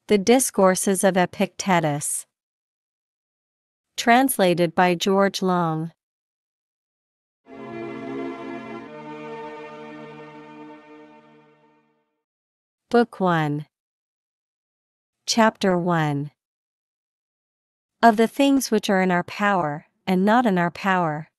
The Discourses of Epictetus. Translated by George Long. Book 1. Chapter 1. Of the things which are in our power, and not in our power.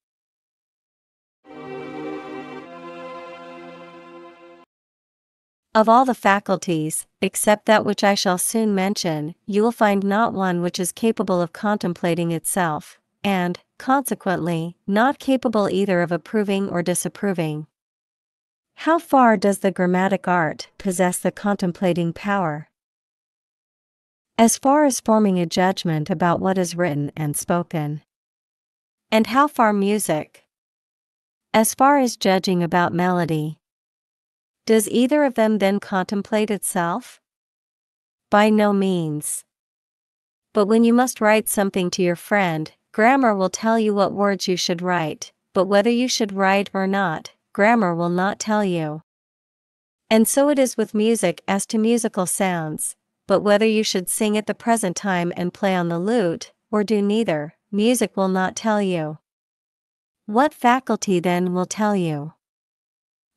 Of all the faculties, except that which I shall soon mention, you will find not one which is capable of contemplating itself, and, consequently, not capable either of approving or disapproving. How far does the grammatic art possess the contemplating power? As far as forming a judgment about what is written and spoken. And how far music? As far as judging about melody. Does either of them then contemplate itself? By no means. But when you must write something to your friend, grammar will tell you what words you should write, but whether you should write or not, grammar will not tell you. And so it is with music as to musical sounds, but whether you should sing at the present time and play on the lute, or do neither, music will not tell you. What faculty then will tell you?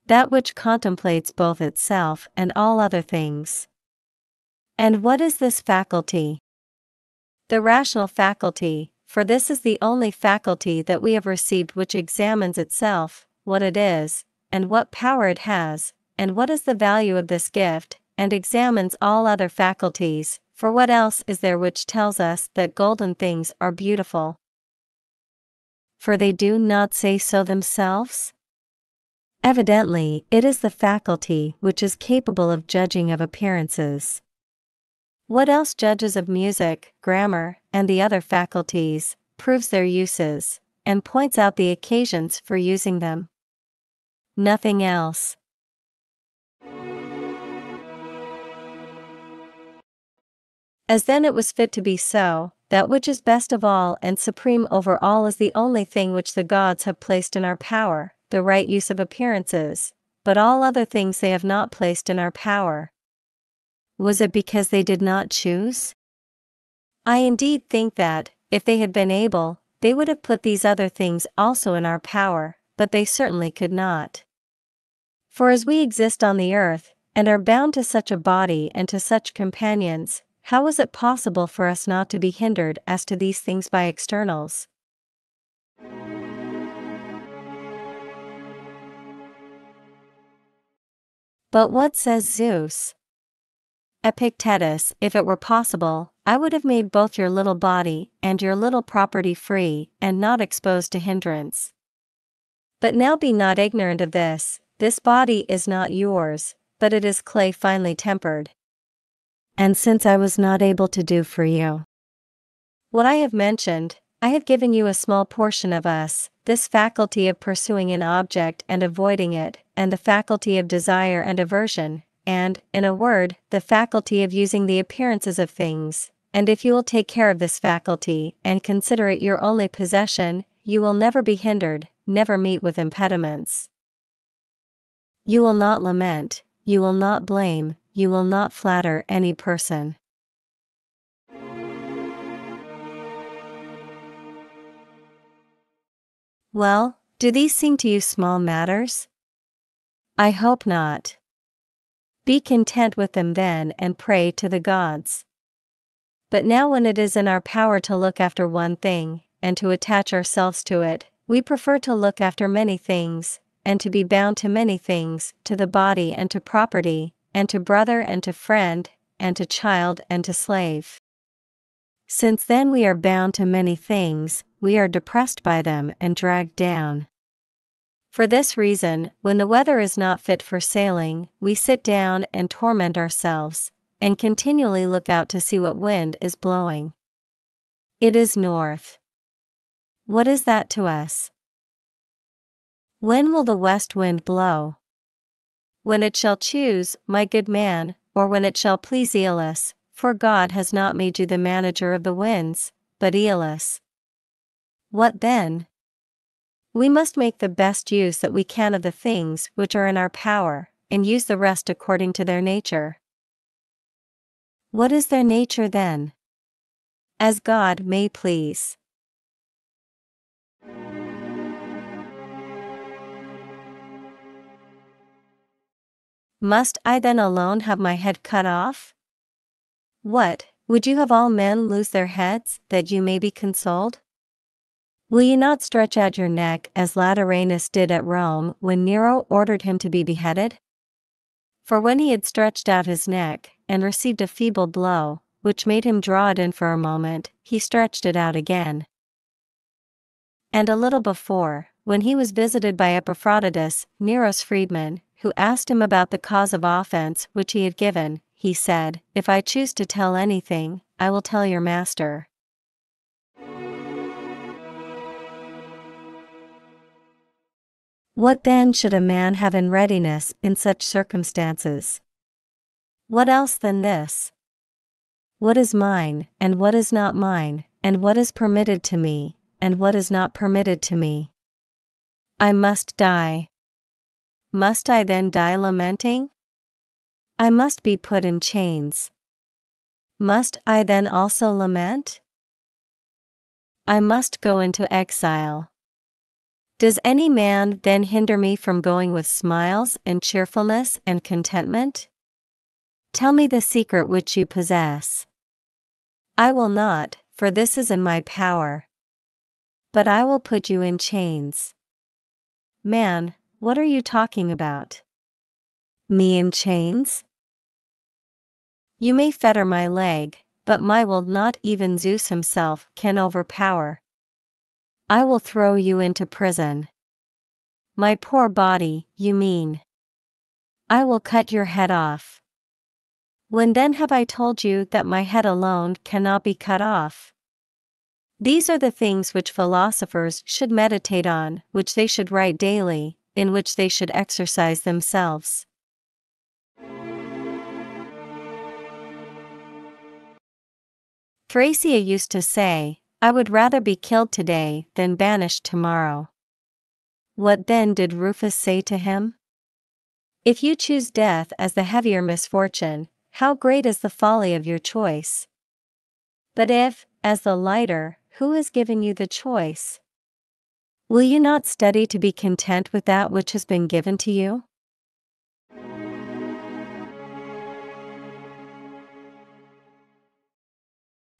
That which contemplates both itself and all other things. And what is this faculty? The rational faculty, for this is the only faculty that we have received which examines itself, what it is, and what power it has, and what is the value of this gift, and examines all other faculties, for what else is there which tells us that golden things are beautiful? For they do not say so themselves? Evidently, it is the faculty which is capable of judging of appearances. What else judges of music, grammar, and the other faculties, proves their uses, and points out the occasions for using them? Nothing else. As then it was fit to be so, that which is best of all and supreme over all is the only thing which the gods have placed in our power, the right use of appearances, but all other things they have not placed in our power. Was it because they did not choose? I indeed think that, if they had been able, they would have put these other things also in our power, but they certainly could not. For as we exist on the earth, and are bound to such a body and to such companions, how is it possible for us not to be hindered as to these things by externals? But what says Zeus? Epictetus, if it were possible, I would have made both your little body and your little property free and not exposed to hindrance. But now be not ignorant of this body is not yours, but it is clay finely tempered. And since I was not able to do for you what I have mentioned, I have given you a small portion of us, this faculty of pursuing an object and avoiding it, and the faculty of desire and aversion, and, in a word, the faculty of using the appearances of things, and if you will take care of this faculty, and consider it your only possession, you will never be hindered, never meet with impediments. You will not lament, you will not blame, you will not flatter any person. Well, do these seem to you small matters? I hope not. Be content with them then and pray to the gods. But now when it is in our power to look after one thing, and to attach ourselves to it, we prefer to look after many things, and to be bound to many things, to the body and to property, and to brother and to friend, and to child and to slave. Since then we are bound to many things, we are depressed by them and dragged down. For this reason, when the weather is not fit for sailing, we sit down and torment ourselves, and continually look out to see what wind is blowing. It is north. What is that to us? When will the west wind blow? When it shall choose, my good man, or when it shall please Aeolus, for God has not made you the manager of the winds, but Aeolus. What then? We must make the best use that we can of the things which are in our power, and use the rest according to their nature. What is their nature then? As God may please. Must I then alone have my head cut off? What, would you have all men lose their heads, that you may be consoled? Will you not stretch out your neck as Lateranus did at Rome when Nero ordered him to be beheaded? For when he had stretched out his neck, and received a feeble blow, which made him draw it in for a moment, he stretched it out again. And a little before, when he was visited by Epictetus, Nero's freedman, who asked him about the cause of offense which he had given, he said, "If I choose to tell anything, I will tell your master." What then should a man have in readiness in such circumstances? What else than this? What is mine, and what is not mine, and what is permitted to me, and what is not permitted to me? I must die. Must I then die lamenting? I must be put in chains. Must I then also lament? I must go into exile. Does any man then hinder me from going with smiles and cheerfulness and contentment? Tell me the secret which you possess. I will not, for this is in my power. But I will put you in chains. Man, what are you talking about? Me in chains? You may fetter my leg, but my will not even Zeus himself can overpower. I will throw you into prison. My poor body, you mean. I will cut your head off. When then have I told you that my head alone cannot be cut off? These are the things which philosophers should meditate on, which they should write daily, in which they should exercise themselves. Thrasea used to say, "I would rather be killed today than banished tomorrow." What then did Rufus say to him? If you choose death as the heavier misfortune, how great is the folly of your choice? But if, as the lighter, who has given you the choice? Will you not study to be content with that which has been given to you?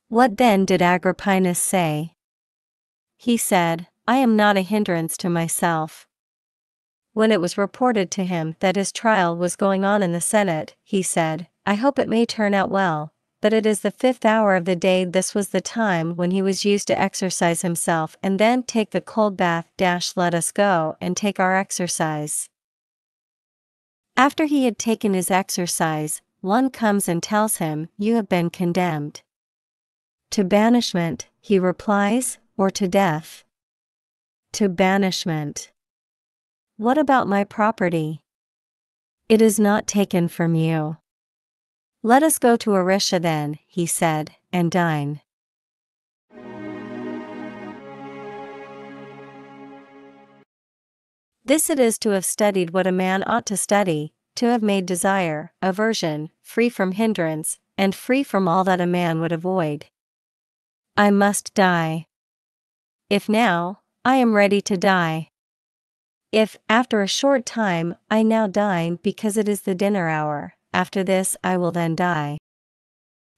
What then did Agrippinus say? He said, "I am not a hindrance to myself." When it was reported to him that his trial was going on in the Senate, he said, "I hope it may turn out well, but it is the 5th hour of the day." This was the time when he was used to exercise himself and then take the cold bath. Let us go and take our exercise. After he had taken his exercise, one comes and tells him, "You have been condemned." To banishment, he replies, or to death? To banishment. What about my property? It is not taken from you. Let us go to Aricia then, he said, and dine. This it is to have studied what a man ought to study, to have made desire, aversion, free from hindrance, and free from all that a man would avoid. I must die. If now, I am ready to die. If, after a short time, I now dine because it is the dinner hour, after this I will then die.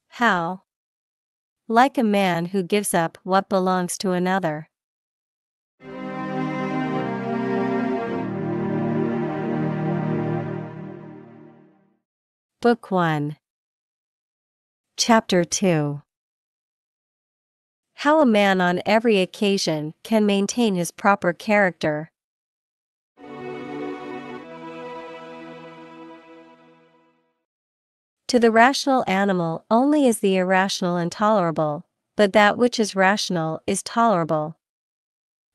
How? Like a man who gives up what belongs to another. Book 1. Chapter 2. How a man on every occasion can maintain his proper character. To the rational animal only is the irrational intolerable, but that which is rational is tolerable.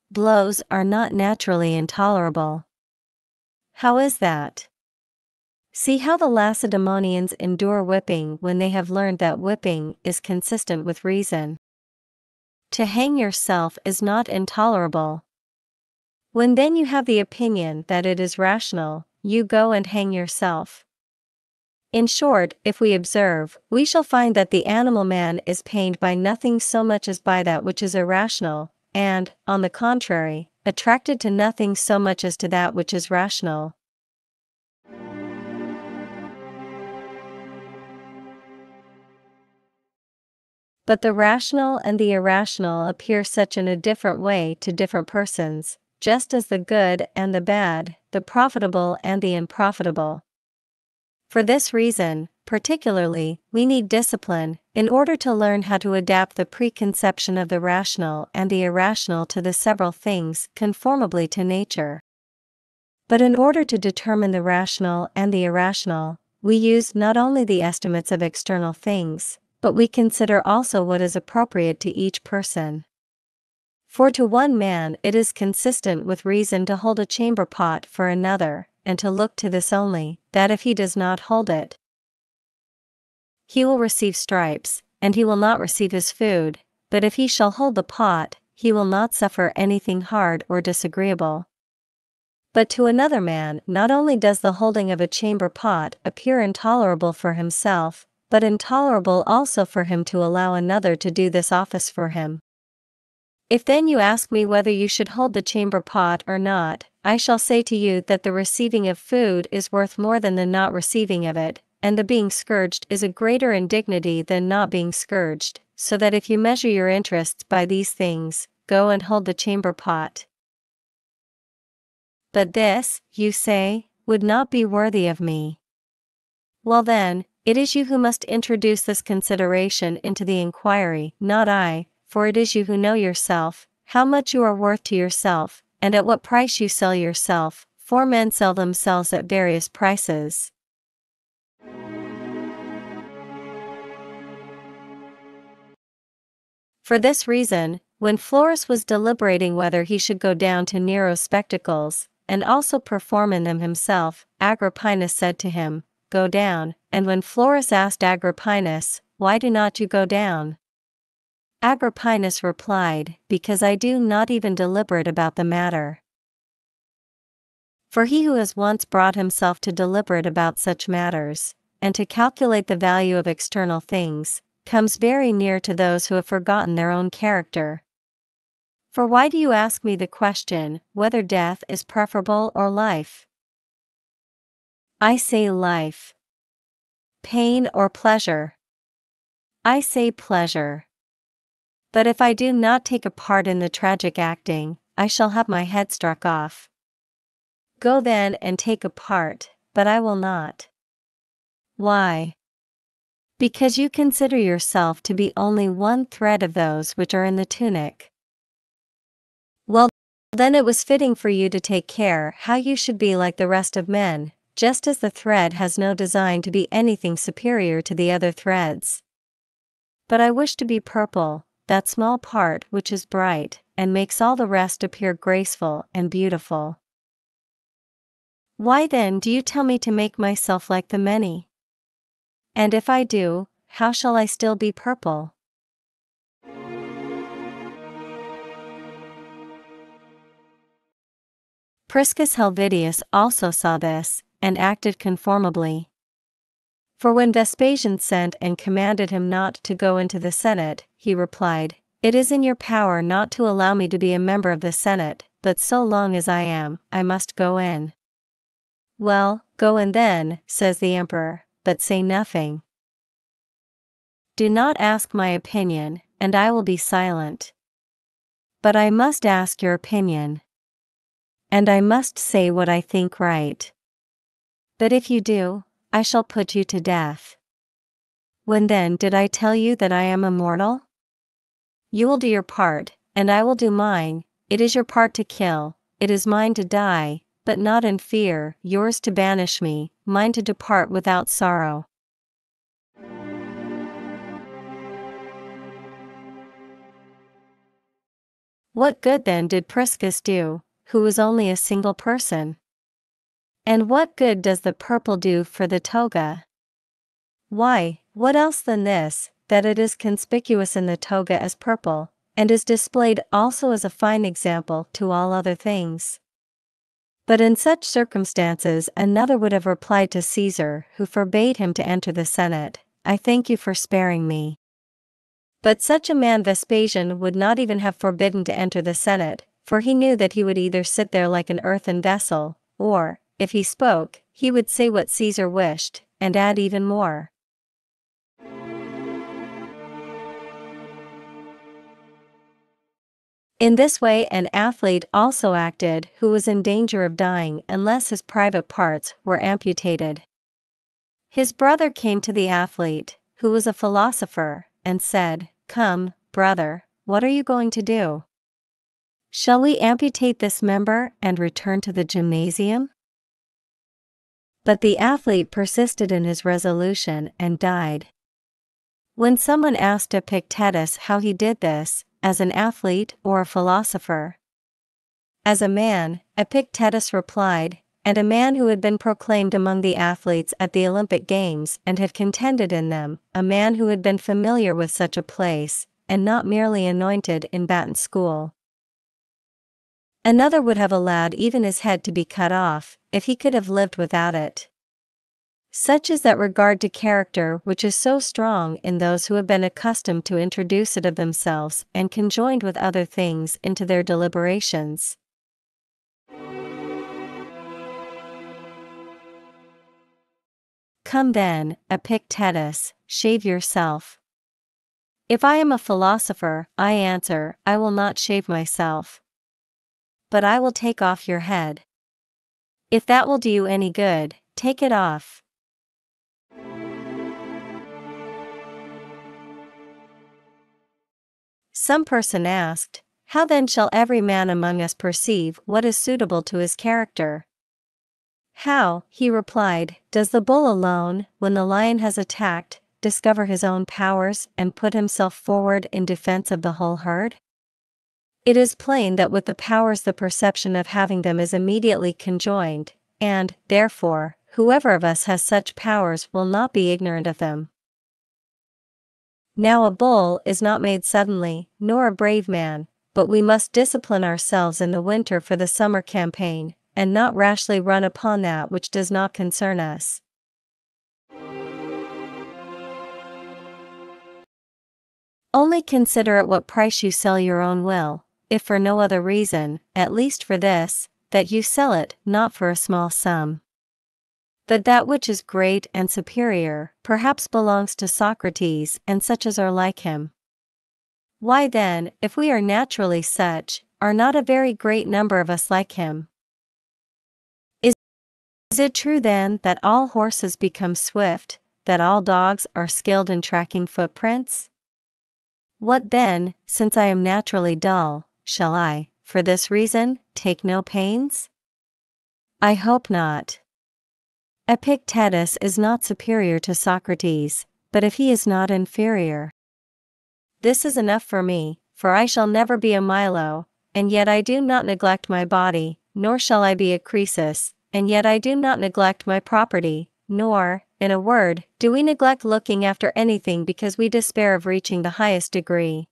Blows are not naturally intolerable. How is that? See how the Lacedaemonians endure whipping when they have learned that whipping is consistent with reason. To hang yourself is not intolerable. When then you have the opinion that it is rational, you go and hang yourself. In short, if we observe, we shall find that the animal man is pained by nothing so much as by that which is irrational, and, on the contrary, attracted to nothing so much as to that which is rational. But the rational and the irrational appear such in a different way to different persons, just as the good and the bad, the profitable and the unprofitable. For this reason, particularly, we need discipline, in order to learn how to adapt the preconception of the rational and the irrational to the several things conformably to nature. But in order to determine the rational and the irrational, we use not only the estimates of external things, but we consider also what is appropriate to each person. For to one man it is consistent with reason to hold a chamber pot for another, and to look to this only, that if he does not hold it, he will receive stripes, and he will not receive his food, but if he shall hold the pot, he will not suffer anything hard or disagreeable. But to another man not only does the holding of a chamber pot appear intolerable for himself, but intolerable also for him to allow another to do this office for him. If then you ask me whether you should hold the chamber pot or not, I shall say to you that the receiving of food is worth more than the not receiving of it, and the being scourged is a greater indignity than not being scourged, so that if you measure your interests by these things, go and hold the chamber pot. But this, you say, would not be worthy of me. Well then, it is you who must introduce this consideration into the inquiry, not I, for it is you who know yourself, how much you are worth to yourself, and at what price you sell yourself, for men sell themselves at various prices. For this reason, when Florus was deliberating whether he should go down to Nero's spectacles, and also perform in them himself, Agrippinus said to him, "Go down," and when Florus asked Agrippinus, "Why do not you go down?" Agrippinus replied, "Because I do not even deliberate about the matter." For he who has once brought himself to deliberate about such matters, and to calculate the value of external things, comes very near to those who have forgotten their own character. For why do you ask me the question, whether death is preferable or life? I say life. Pain or pleasure? I say pleasure. But if I do not take a part in the tragic acting, I shall have my head struck off. Go then and take a part, but I will not. Why? Because you consider yourself to be only one thread of those which are in the tunic. Well, then it was fitting for you to take care how you should be like the rest of men, just as the thread has no design to be anything superior to the other threads. But I wish to be purple, that small part which is bright, and makes all the rest appear graceful and beautiful. Why then do you tell me to make myself like the many? And if I do, how shall I still be purple? Priscus Helvidius also saw this, and acted conformably. For when Vespasian sent and commanded him not to go into the Senate, he replied, "It is in your power not to allow me to be a member of the Senate, but so long as I am, I must go in." "Well, go in then," says the emperor, "but say nothing. Do not ask my opinion, and I will be silent. But I must ask your opinion. And I must say what I think right. But if you do, I shall put you to death. When then did I tell you that I am immortal? You will do your part, and I will do mine. It is your part to kill, it is mine to die, but not in fear, yours to banish me, mine to depart without sorrow." What good then did Priscus do, who was only a single person? And what good does the purple do for the toga? Why, what else than this, that it is conspicuous in the toga as purple, and is displayed also as a fine example to all other things. But in such circumstances another would have replied to Caesar, who forbade him to enter the Senate, "I thank you for sparing me." But such a man Vespasian would not even have forbidden to enter the Senate, for he knew that he would either sit there like an earthen vessel, or, if he spoke, he would say what Caesar wished, and add even more. In this way an athlete also acted who was in danger of dying unless his private parts were amputated. His brother came to the athlete, who was a philosopher, and said, "Come, brother, what are you going to do? Shall we amputate this member and return to the gymnasium?" But the athlete persisted in his resolution and died. When someone asked Epictetus how he did this, as an athlete or a philosopher, "As a man," Epictetus replied, "and a man who had been proclaimed among the athletes at the Olympic Games and had contended in them, a man who had been familiar with such a place, and not merely anointed in Baton school." Another would have allowed even his head to be cut off, if he could have lived without it. Such is that regard to character which is so strong in those who have been accustomed to introduce it of themselves and conjoined with other things into their deliberations. Come then, Epictetus, shave yourself. If I am a philosopher, I answer, I will not shave myself. But I will take off your head. If that will do you any good, take it off. Some person asked, "How then shall every man among us perceive what is suitable to his character?" "How," he replied, "does the bull alone, when the lion has attacked, discover his own powers and put himself forward in defense of the whole herd? It is plain that with the powers the perception of having them is immediately conjoined, and, therefore, whoever of us has such powers will not be ignorant of them. Now a bull is not made suddenly, nor a brave man, but we must discipline ourselves in the winter for the summer campaign, and not rashly run upon that which does not concern us. Only consider at what price you sell your own will, if for no other reason, at least for this, that you sell it not for a small sum. But that which is great and superior, perhaps belongs to Socrates and such as are like him. Why then, if we are naturally such, are not a very great number of us like him? Is it true then that all horses become swift, that all dogs are skilled in tracking footprints? What then, since I am naturally dull, shall I, for this reason, take no pains? I hope not. Epictetus is not superior to Socrates, but if he is not inferior, this is enough for me, for I shall never be a Milo, and yet I do not neglect my body, nor shall I be a Croesus, and yet I do not neglect my property, nor, in a word, do we neglect looking after anything because we despair of reaching the highest degree.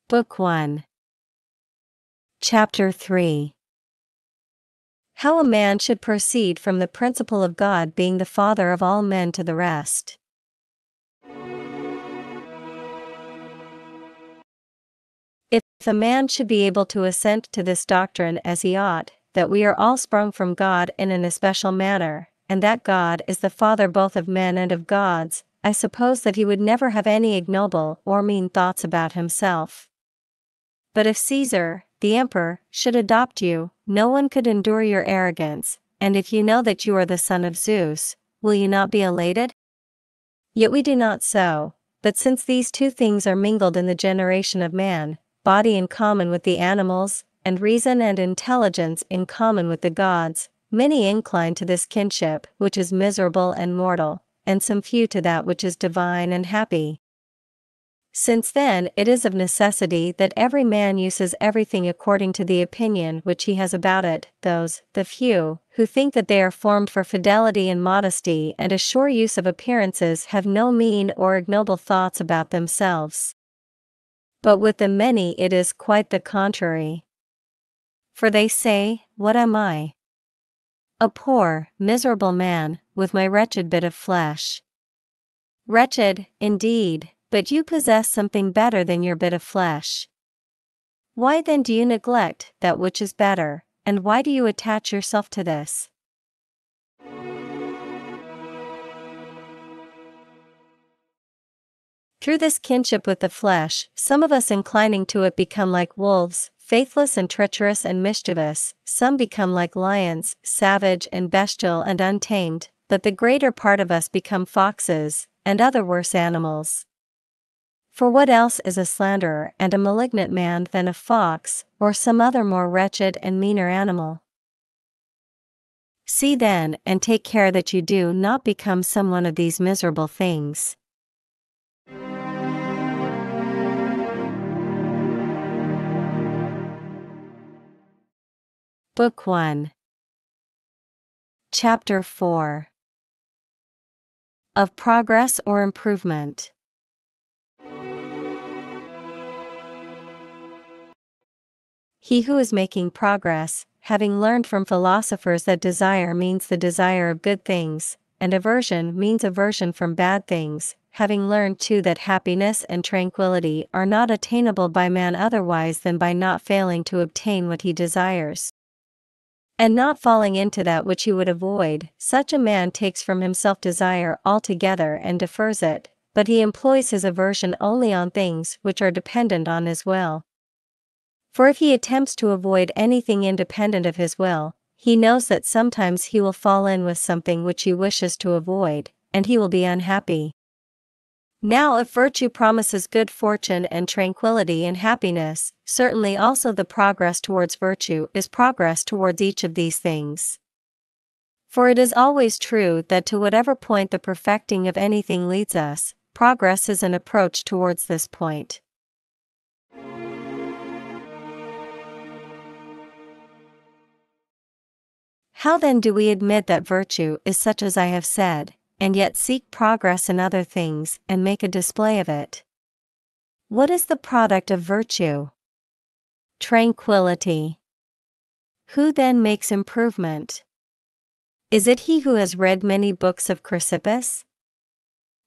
Book 1. Chapter 3. How a man should proceed from the principle of God being the Father of all men to the rest. If a man should be able to assent to this doctrine as he ought, that we are all sprung from God in an especial manner, and that God is the Father both of men and of gods, I suppose that he would never have any ignoble or mean thoughts about himself. But if Caesar, the emperor, should adopt you, no one could endure your arrogance, and if you know that you are the son of Zeus, will you not be elated? Yet we do not so, but since these two things are mingled in the generation of man, body in common with the animals, and reason and intelligence in common with the gods, many incline to this kinship which is miserable and mortal, and some few to that which is divine and happy. Since then it is of necessity that every man uses everything according to the opinion which he has about it, the few, who think that they are formed for fidelity and modesty and a sure use of appearances have no mean or ignoble thoughts about themselves. but with the many it is quite the contrary. For they say, what am I? A poor, miserable man, with my wretched bit of flesh. Wretched, indeed, but you possess something better than your bit of flesh. Why then do you neglect that which is better, and why do you attach yourself to this? Through this kinship with the flesh, some of us inclining to it become like wolves, faithless and treacherous and mischievous, some become like lions, savage and bestial and untamed, but the greater part of us become foxes, and other worse animals. For what else is a slanderer and a malignant man than a fox, or some other more wretched and meaner animal? See then, and take care that you do not become some one of these miserable things. Book 1. Chapter 4. Of Progress or Improvement. He who is making progress, having learned from philosophers that desire means the desire of good things, and aversion means aversion from bad things, having learned too that happiness and tranquility are not attainable by man otherwise than by not failing to obtain what he desires, and not falling into that which he would avoid, such a man takes from himself desire altogether and defers it, but he employs his aversion only on things which are dependent on his will. For if he attempts to avoid anything independent of his will, he knows that sometimes he will fall in with something which he wishes to avoid, and he will be unhappy. Now if virtue promises good fortune and tranquility and happiness, certainly also the progress towards virtue is progress towards each of these things. For it is always true that to whatever point the perfecting of anything leads us, progress is an approach towards this point. How then do we admit that virtue is such as I have said, and yet seek progress in other things and make a display of it? What is the product of virtue? Tranquility. Who then makes improvement? Is it he who has read many books of Chrysippus?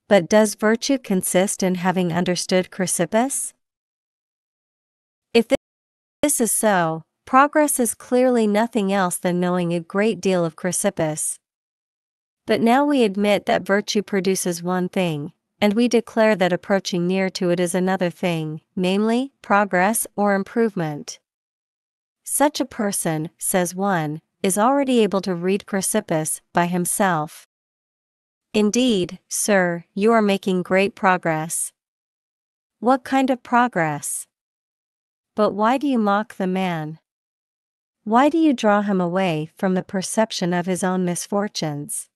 But does virtue consist in having understood Chrysippus? If this is so, progress is clearly nothing else than knowing a great deal of Chrysippus. But now we admit that virtue produces one thing, and we declare that approaching near to it is another thing, namely, progress or improvement. Such a person, says one, is already able to read Chrysippus by himself. Indeed, sir, you are making great progress. What kind of progress? But why do you mock the man? Why do you draw him away from the perception of his own misfortunes?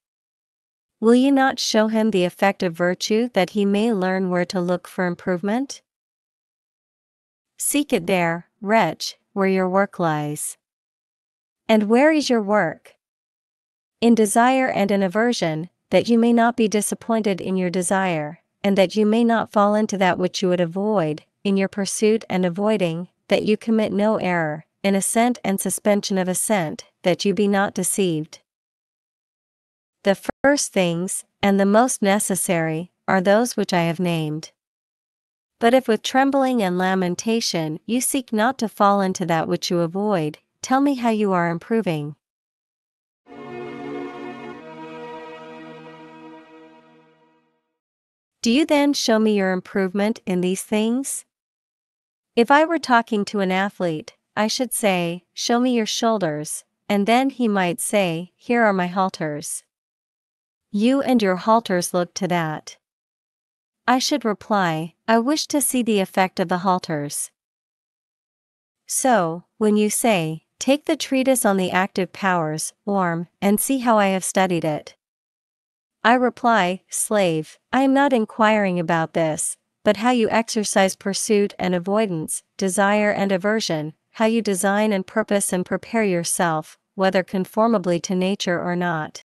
Will you not show him the effect of virtue that he may learn where to look for improvement? Seek it there, wretch, where your work lies. And where is your work? In desire and in aversion, that you may not be disappointed in your desire, and that you may not fall into that which you would avoid, in your pursuit and avoiding, that you commit no error, in assent and suspension of assent, that you be not deceived. The first things, and the most necessary, are those which I have named. But if with trembling and lamentation you seek not to fall into that which you avoid, tell me how you are improving. Do you then show me your improvement in these things? If I were talking to an athlete, I should say, show me your shoulders, and then he might say, here are my halters. You and your halters look to that. I should reply, I wish to see the effect of the halters. So, when you say, take the treatise on the active powers, Orm, and see how I have studied it, I reply, slave, I am not inquiring about this, but how you exercise pursuit and avoidance, desire and aversion, how you design and purpose and prepare yourself, whether conformably to nature or not.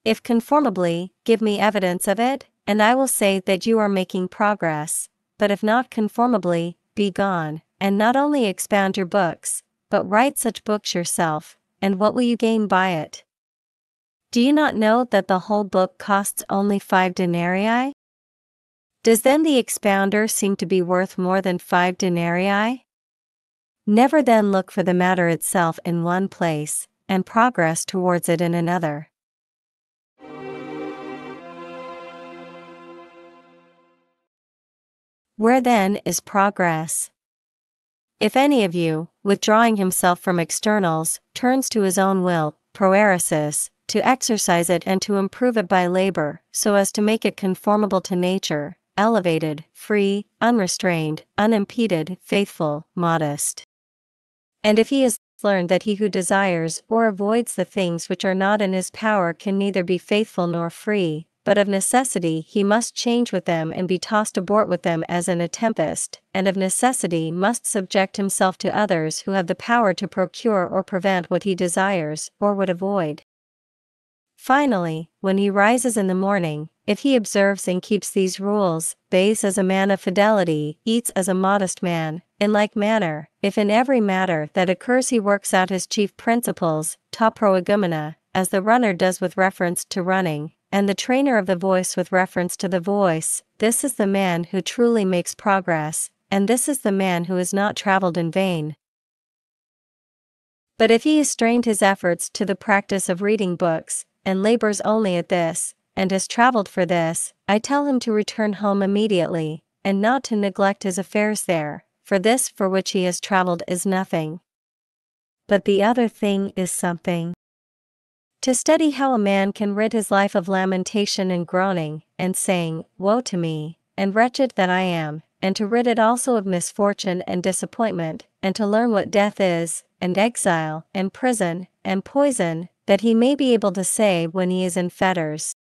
If conformably, give me evidence of it, and I will say that you are making progress, but if not conformably, be gone, and not only expound your books, but write such books yourself, and what will you gain by it? Do you not know that the whole book costs only 5 denarii? Does then the expounder seem to be worth more than 5 denarii? Never then look for the matter itself in one place, and progress towards it in another. Where then is progress? If any of you, withdrawing himself from externals, turns to his own will, proeresis, to exercise it and to improve it by labor, so as to make it conformable to nature, elevated, free, unrestrained, unimpeded, faithful, modest. And if he has learned that he who desires or avoids the things which are not in his power can neither be faithful nor free, but of necessity he must change with them and be tossed abort with them as in a tempest, and of necessity must subject himself to others who have the power to procure or prevent what he desires or would avoid. Finally, when he rises in the morning, if he observes and keeps these rules, bathes as a man of fidelity, eats as a modest man, in like manner, if in every matter that occurs he works out his chief principles, ta proegumena, as the runner does with reference to running, and the trainer of the voice with reference to the voice, this is the man who truly makes progress, and this is the man who has not traveled in vain. But if he has strained his efforts to the practice of reading books, and labors only at this, and has traveled for this, I tell him to return home immediately, and not to neglect his affairs there, for this for which he has traveled is nothing. But the other thing is something. To study how a man can rid his life of lamentation and groaning, and saying, Woe to me, and wretched that I am, and to rid it also of misfortune and disappointment, and to learn what death is, and exile, and prison, and poison, that he may be able to say when he is in fetters,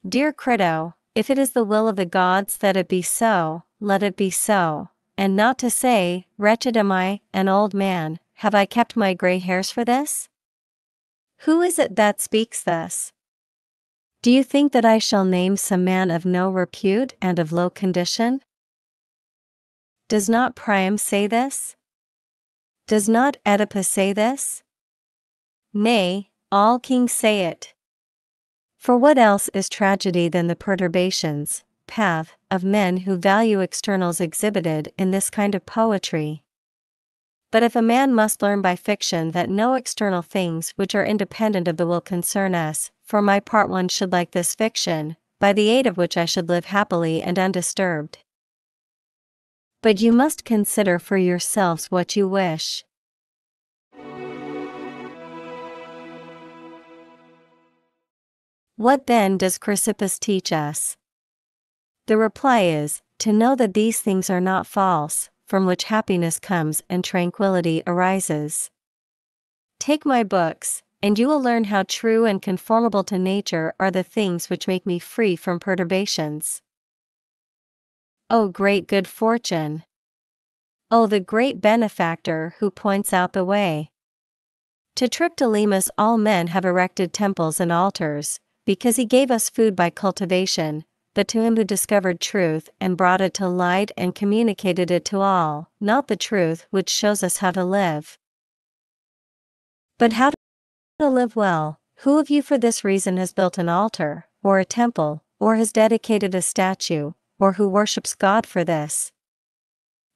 Dear Crito, if it is the will of the gods that it be so, let it be so, and not to say, Wretched am I, an old man, have I kept my gray hairs for this? Who is it that speaks thus? Do you think that I shall name some man of no repute and of low condition? Does not Priam say this? Does not Oedipus say this? Nay, all kings say it. For what else is tragedy than the perturbations, path, of men who value externals exhibited in this kind of poetry? But if a man must learn by fiction that no external things which are independent of the will concern us, for my part one should like this fiction, by the aid of which I should live happily and undisturbed. But you must consider for yourselves what you wish. What then does Chrysippus teach us? The reply is, to know that these things are not false, from which happiness comes and tranquility arises. Take my books, and you will learn how true and conformable to nature are the things which make me free from perturbations. O great good fortune! O the great benefactor who points out the way! To Triptolemus all men have erected temples and altars, because he gave us food by cultivation, but to him who discovered truth and brought it to light and communicated it to all, not the truth which shows us how to live, but how to live well. Who of you for this reason has built an altar, or a temple, or has dedicated a statue, or who worships God for this?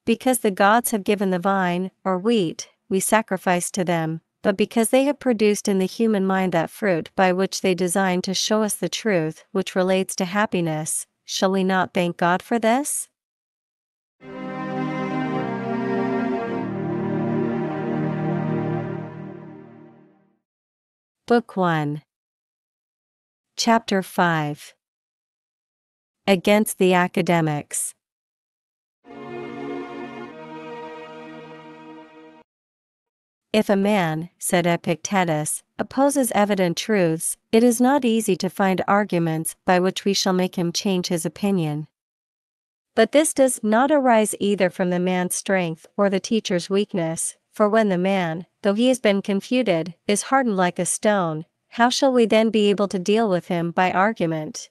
Because the gods have given the vine, or wheat, we sacrifice to them, but because they have produced in the human mind that fruit by which they design to show us the truth which relates to happiness, shall we not thank God for this? Book 1. Chapter 5. Against the Academics. If a man, said Epictetus, opposes evident truths, it is not easy to find arguments by which we shall make him change his opinion. But this does not arise either from the man's strength or the teacher's weakness, for when the man, though he has been confuted, is hardened like a stone, how shall we then be able to deal with him by argument?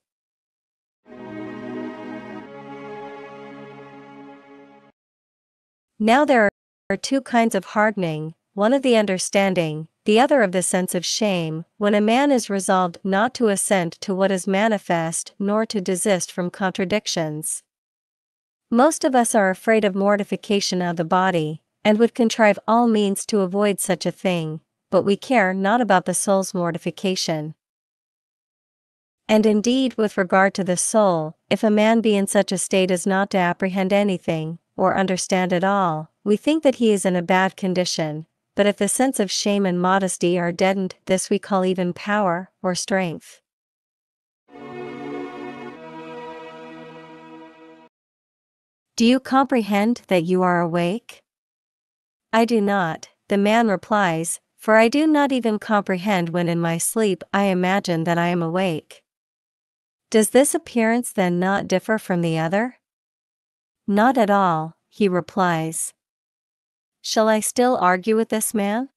Now there are two kinds of hardening, one of the understanding, the other of the sense of shame, when a man is resolved not to assent to what is manifest nor to desist from contradictions. Most of us are afraid of mortification of the body, and would contrive all means to avoid such a thing, but we care not about the soul's mortification. And indeed, with regard to the soul, if a man be in such a state as not to apprehend anything, or understand at all, we think that he is in a bad condition, but if the sense of shame and modesty are deadened, this we call even power, or strength. Do you comprehend that you are awake? I do not, the man replies, for I do not even comprehend when in my sleep I imagine that I am awake. Does this appearance then not differ from the other? Not at all, he replies. Shall I still argue with this man?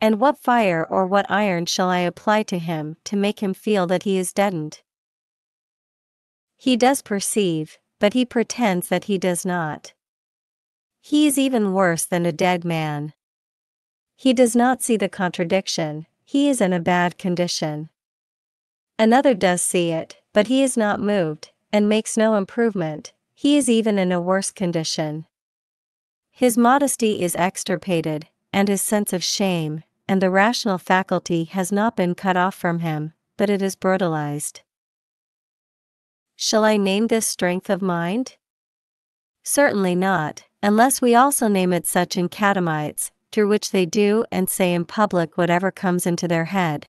And what fire or what iron shall I apply to him to make him feel that he is deadened? He does perceive, but he pretends that he does not. He is even worse than a dead man. He does not see the contradiction, he is in a bad condition. Another does see it, but he is not moved, and makes no improvement, he is even in a worse condition. His modesty is extirpated, and his sense of shame, and the rational faculty has not been cut off from him, but it is brutalized. Shall I name this strength of mind? Certainly not, unless we also name it such in catamites, through which they do and say in public whatever comes into their head.